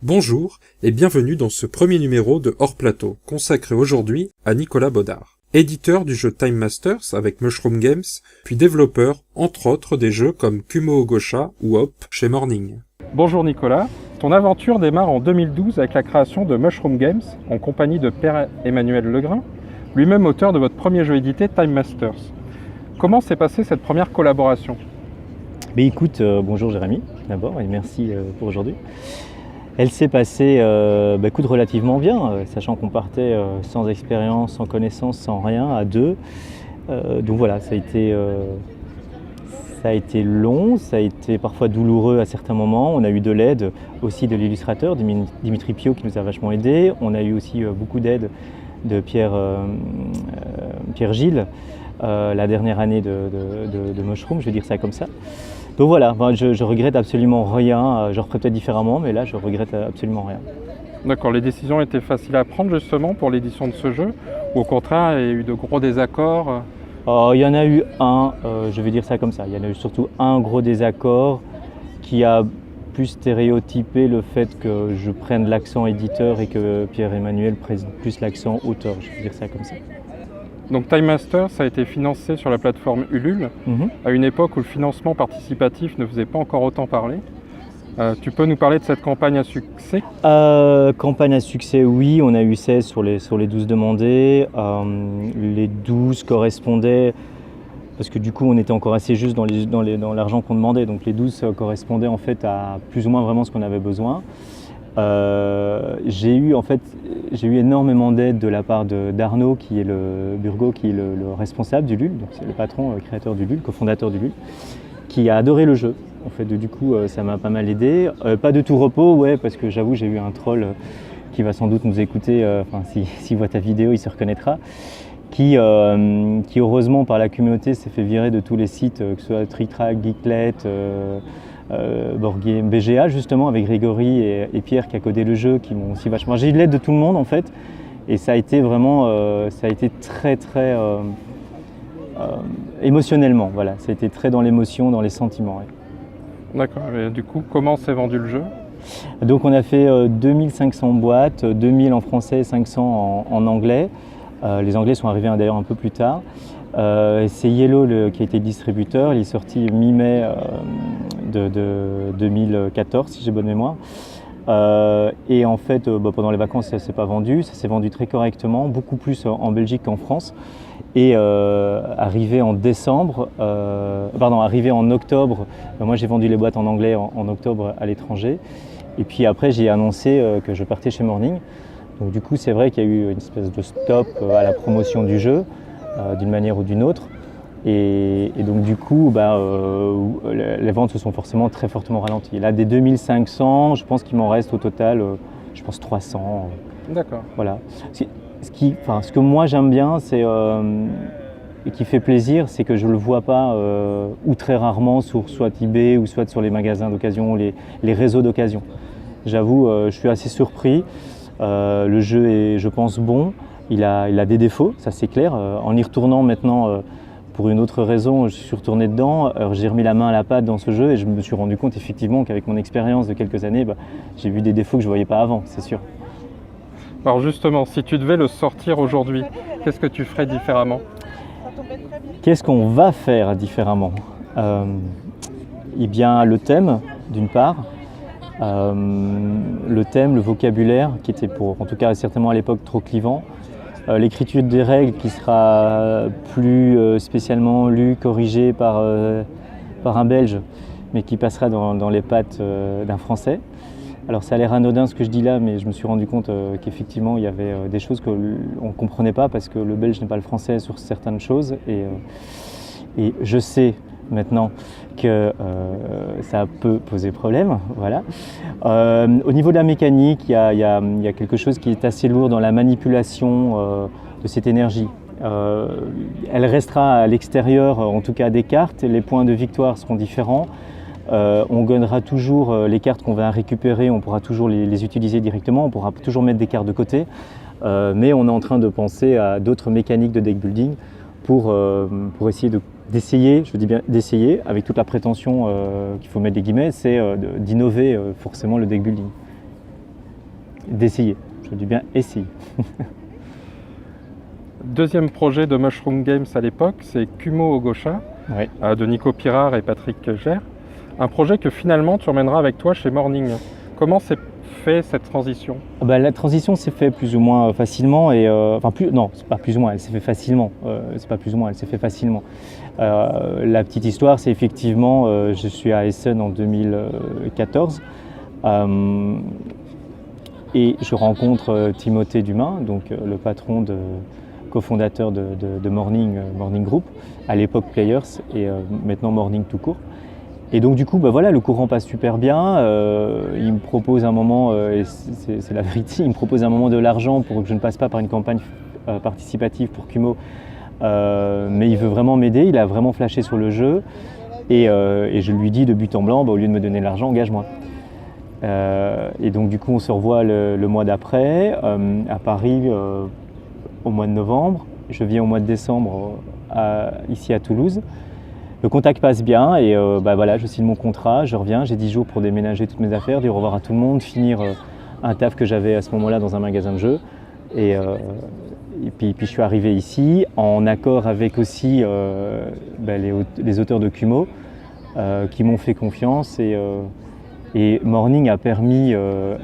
Bonjour et bienvenue dans ce premier numéro de Hors Plateau, consacré aujourd'hui à Nicolas Baudard, éditeur du jeu Time Masters avec Mushroom Games, puis développeur, entre autres, des jeux comme Kumo Gosha ou Hop chez Morning. Bonjour Nicolas, ton aventure démarre en 2012 avec la création de Mushroom Games en compagnie de Pierre-Emmanuel Legrain, lui-même auteur de votre premier jeu édité Time Masters. Comment s'est passée cette première collaboration ? Écoute, bonjour Jérémy d'abord et merci pour aujourd'hui. Elle s'est passée relativement bien, sachant qu'on partait sans expérience, sans connaissance, sans rien, à deux. Donc voilà, ça a été long, ça a été parfois douloureux à certains moments. On a eu de l'aide aussi de l'illustrateur, Dimitri Pio, qui nous a vachement aidés. On a eu aussi beaucoup d'aide de Pierre Gilles, la dernière année de Mushroom, je vais dire ça comme ça. Donc voilà, je regrette absolument rien, je referais peut-être différemment, mais là je regrette absolument rien. D'accord, les décisions étaient faciles à prendre justement pour l'édition de ce jeu, ou au contraire il y a eu de gros désaccords ? Il y en a eu un, je vais dire ça comme ça, il y en a eu surtout un gros désaccord qui a plus stéréotypé le fait que je prenne l'accent éditeur et que Pierre-Emmanuel prenne plus l'accent auteur, je vais dire ça comme ça. Donc Time Masters a été financé sur la plateforme Ulule, à une époque où le financement participatif ne faisait pas encore autant parler. Tu peux nous parler de cette campagne à succès ? Campagne à succès, oui, on a eu 16 sur les 12 demandés. Les 12 correspondaient, parce que du coup on était encore assez juste dans l'argent qu'on demandait, donc les 12 correspondaient en fait à plus ou moins vraiment ce qu'on avait besoin. J'ai eu énormément d'aide de la part d'Arnaud qui est le responsable du LUL, donc c'est le patron créateur du LUL, cofondateur du LUL, qui a adoré le jeu. En fait, du coup, ça m'a pas mal aidé. Pas de tout repos, ouais, parce que j'avoue, j'ai eu un troll qui va sans doute nous écouter, s'il voit ta vidéo, il se reconnaîtra, qui heureusement par la communauté s'est fait virer de tous les sites, que ce soit TrickTrack, Geeklet, Boardgame, BGA justement, avec Grégory et Pierre qui a codé le jeu, qui m'ont aussi vachement... J'ai eu de l'aide de tout le monde en fait, et ça a été vraiment, très très émotionnellement, voilà, ça a été très dans l'émotion, dans les sentiments. Ouais. D'accord, et du coup, comment s'est vendu le jeu ? Donc on a fait 2500 boîtes, 2000 en français, 500 en anglais. Les anglais sont arrivés d'ailleurs un peu plus tard. C'est Yellow qui a été distributeur, il est sorti mi-mai de 2014 si j'ai bonne mémoire. Et en fait pendant les vacances ça ne s'est pas vendu, ça s'est vendu très correctement, beaucoup plus en Belgique qu'en France. Et arrivé en octobre, moi j'ai vendu les boîtes en anglais en octobre à l'étranger. Et puis après j'ai annoncé que je partais chez Morning. Donc du coup c'est vrai qu'il y a eu une espèce de stop à la promotion du jeu. D'une manière ou d'une autre. Et donc du coup, les ventes se sont forcément très fortement ralenties. Là, des 2500, je pense qu'il m'en reste au total, 300. D'accord. Voilà. Ce que moi j'aime bien, et qui fait plaisir, c'est que je ne le vois pas ou très rarement sur soit eBay ou soit sur les magasins d'occasion, les réseaux d'occasion. J'avoue, je suis assez surpris. Le jeu est, je pense, bon. Il a des défauts, ça c'est clair. En y retournant maintenant, pour une autre raison, je suis retourné dedans. J'ai remis la main à la pâte dans ce jeu et je me suis rendu compte effectivement qu'avec mon expérience de quelques années, j'ai vu des défauts que je ne voyais pas avant, c'est sûr. Alors justement, si tu devais le sortir aujourd'hui, qu'est-ce que tu ferais différemment ? Qu'est-ce qu'on va faire différemment ? Eh bien, le thème, d'une part. Le thème, le vocabulaire, qui était en tout cas certainement à l'époque trop clivant. L'écriture des règles qui sera plus spécialement lue, corrigée par un Belge, mais qui passera dans les pattes d'un Français. Alors ça a l'air anodin ce que je dis là, mais je me suis rendu compte qu'effectivement il y avait des choses qu'on ne comprenait pas parce que le Belge n'est pas le Français sur certaines choses. Et je sais maintenant que ça peut poser problème. Voilà. Au niveau de la mécanique, il y a quelque chose qui est assez lourd dans la manipulation de cette énergie. Elle restera à l'extérieur, en tout cas des cartes. Les points de victoire seront différents. On gagnera toujours les cartes qu'on va récupérer, on pourra toujours les utiliser directement, on pourra toujours mettre des cartes de côté. Mais on est en train de penser à d'autres mécaniques de deck building pour essayer d'essayer, je dis bien d'essayer, avec toute la prétention qu'il faut mettre des guillemets, c'est d'innover forcément le deck building. D'essayer, je dis bien essayer. Deuxième projet de Mushroom Games à l'époque, c'est Kumo Ogosha, Ouais. de Nico Pirard et Patrick Gère. Un projet que finalement tu emmèneras avec toi chez Morning. Comment s'est fait cette transition? La transition s'est faite plus ou moins facilement et non, c'est pas plus ou moins, elle s'est fait facilement. C'est pas plus ou moins, elle s'est fait facilement. La petite histoire, c'est effectivement, je suis à Essen en 2014 et je rencontre Timothée Dumas, donc le patron cofondateur de Morning Group, à l'époque Players et maintenant Morning tout court. Et donc du coup, le courant passe super bien. Il me propose un moment, et c'est la vérité, il me propose un moment de l'argent pour que je ne passe pas par une campagne participative pour Kumo. Mais il veut vraiment m'aider, il a vraiment flashé sur le jeu. Et je lui dis de but en blanc, au lieu de me donner de l'argent, engage-moi. Et donc du coup, on se revoit le mois d'après, à Paris, au mois de novembre. Je viens au mois de décembre ici à Toulouse. Le contact passe bien et je signe mon contrat, je reviens, j'ai 10 jours pour déménager toutes mes affaires, dire au revoir à tout le monde, finir un taf que j'avais à ce moment-là dans un magasin de jeux. Et puis je suis arrivé ici en accord avec aussi les auteurs de Kumo qui m'ont fait confiance et Morning a permis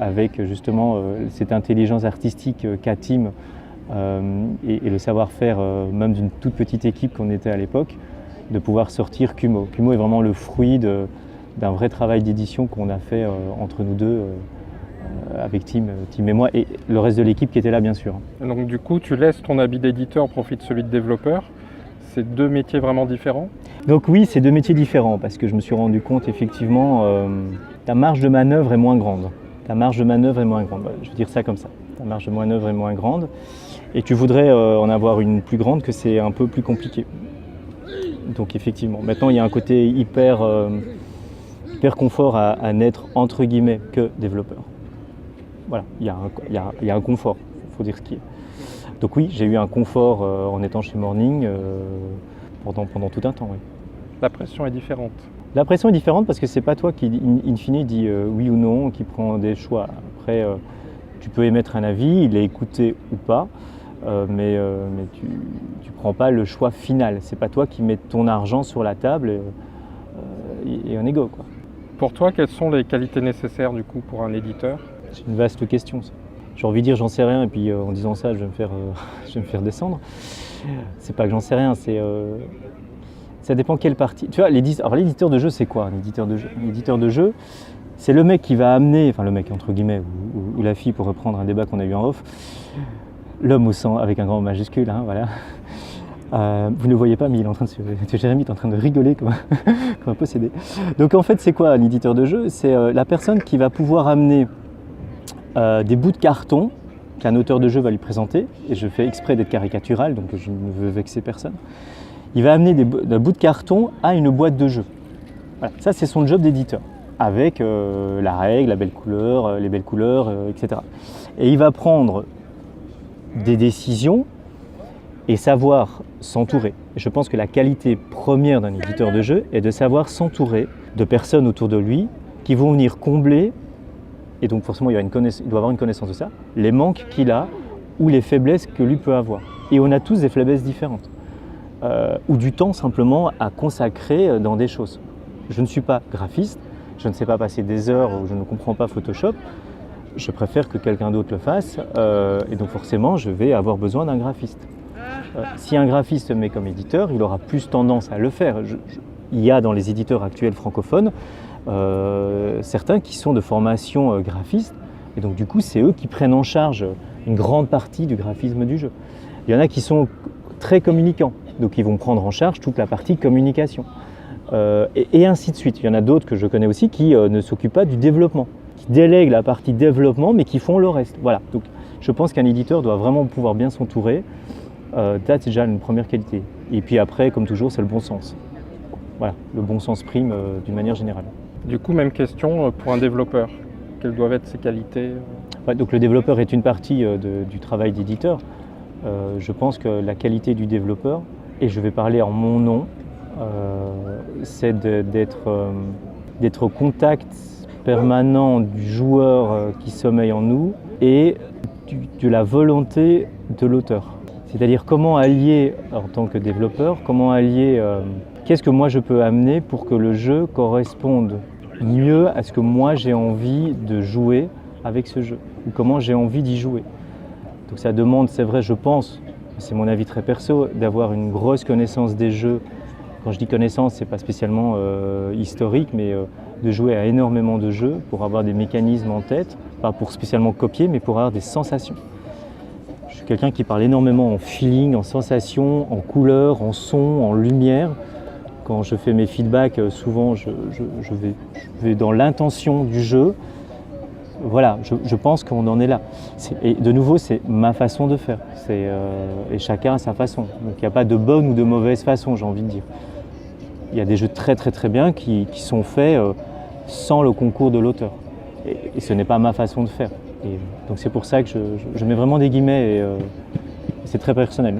avec justement cette intelligence artistique qu'a Tim et le savoir-faire même d'une toute petite équipe qu'on était à l'époque, de pouvoir sortir Kumo. Kumo est vraiment le fruit d'un vrai travail d'édition qu'on a fait entre nous deux, avec Tim et moi, et le reste de l'équipe qui était là bien sûr. Donc du coup, tu laisses ton habit d'éditeur au profit de celui de développeur. C'est deux métiers vraiment différents? Donc oui, c'est deux métiers différents, parce que je me suis rendu compte effectivement, ta marge de manœuvre est moins grande. Ta marge de manœuvre est moins grande, voilà, je veux dire ça comme ça. Ta marge de manœuvre est moins grande, et tu voudrais en avoir une plus grande, que c'est un peu plus compliqué. Donc effectivement, maintenant il y a un côté hyper confort à n'être entre guillemets que développeur. Voilà, il y a un confort, il faut dire ce qui est. Donc oui, j'ai eu un confort en étant chez Morning pendant tout un temps. Oui. La pression est différente. La pression est différente parce que c'est pas toi qui, in fine, dit oui ou non, qui prend des choix. Après, tu peux émettre un avis, il est écouté ou pas. Mais tu prends pas le choix final. C'est pas toi qui mets ton argent sur la table et un ego, quoi. Pour toi, quelles sont les qualités nécessaires du coup pour un éditeur? C'est une vaste question, ça. J'ai envie de dire j'en sais rien et puis en disant ça je vais me faire descendre. C'est pas que j'en sais rien, ça dépend quelle partie. Tu vois, l'éditeur de jeu, c'est quoi un éditeur de jeu? L'éditeur de jeu, c'est le mec qui va amener, enfin le mec entre guillemets ou la fille, pour reprendre un débat qu'on a eu en off. L'homme au sang avec un grand majuscule, hein, voilà. Vous ne le voyez pas, mais il est en train Jérémy est en train de rigoler comme un possédé. Donc en fait, c'est quoi un éditeur de jeu? C'est la personne qui va pouvoir amener des bouts de carton qu'un auteur de jeu va lui présenter, et je fais exprès d'être caricatural, donc je ne veux vexer personne. Il va amener des bouts de carton à une boîte de jeu. Voilà. Ça, c'est son job d'éditeur, avec la règle, les belles couleurs, etc. Et il va prendre des décisions et savoir s'entourer. Et je pense que la qualité première d'un éditeur de jeu est de savoir s'entourer de personnes autour de lui qui vont venir combler, et donc forcément il doit avoir une connaissance de ça, les manques qu'il a ou les faiblesses que lui peut avoir. Et on a tous des faiblesses différentes, ou du temps simplement à consacrer dans des choses. Je ne suis pas graphiste, je ne sais pas passer des heures où je ne comprends pas Photoshop. Je préfère que quelqu'un d'autre le fasse, et donc forcément je vais avoir besoin d'un graphiste. Si un graphiste me met comme éditeur, il aura plus tendance à le faire. Il y a dans les éditeurs actuels francophones certains qui sont de formation graphiste, et donc du coup c'est eux qui prennent en charge une grande partie du graphisme du jeu. Il y en a qui sont très communicants, donc ils vont prendre en charge toute la partie communication, et ainsi de suite. Il y en a d'autres que je connais aussi qui ne s'occupent pas du développement, qui délèguent la partie développement mais qui font le reste. Voilà. Donc je pense qu'un éditeur doit vraiment pouvoir bien s'entourer. C'est déjà une première qualité. Et puis après, comme toujours, c'est le bon sens. Voilà, le bon sens prime d'une manière générale. Du coup, même question pour un développeur. Quelles doivent être ses qualités? Ouais, donc le développeur est une partie du travail d'éditeur. Je pense que la qualité du développeur, et je vais parler en mon nom, c'est d'être au contact permanent du joueur qui sommeille en nous, et de la volonté de l'auteur. C'est-à-dire comment allier, en tant que développeur, comment allier qu'est-ce que moi je peux amener pour que le jeu corresponde mieux à ce que moi j'ai envie de jouer avec ce jeu, ou comment j'ai envie d'y jouer. Donc ça demande, c'est vrai, je pense, c'est mon avis très perso, d'avoir une grosse connaissance des jeux. Quand je dis connaissance, c'est pas spécialement historique, mais de jouer à énormément de jeux pour avoir des mécanismes en tête, pas pour spécialement copier, mais pour avoir des sensations. Je suis quelqu'un qui parle énormément en feeling, en sensation, en couleur, en son, en lumière. Quand je fais mes feedbacks, souvent je vais dans l'intention du jeu. Voilà, je pense qu'on en est là. Et de nouveau, c'est ma façon de faire. Et chacun a sa façon. Donc il n'y a pas de bonne ou de mauvaise façon, j'ai envie de dire. Il y a des jeux très très très bien qui sont faits sans le concours de l'auteur. Et ce n'est pas ma façon de faire. Et donc c'est pour ça que je mets vraiment des guillemets et c'est très personnel.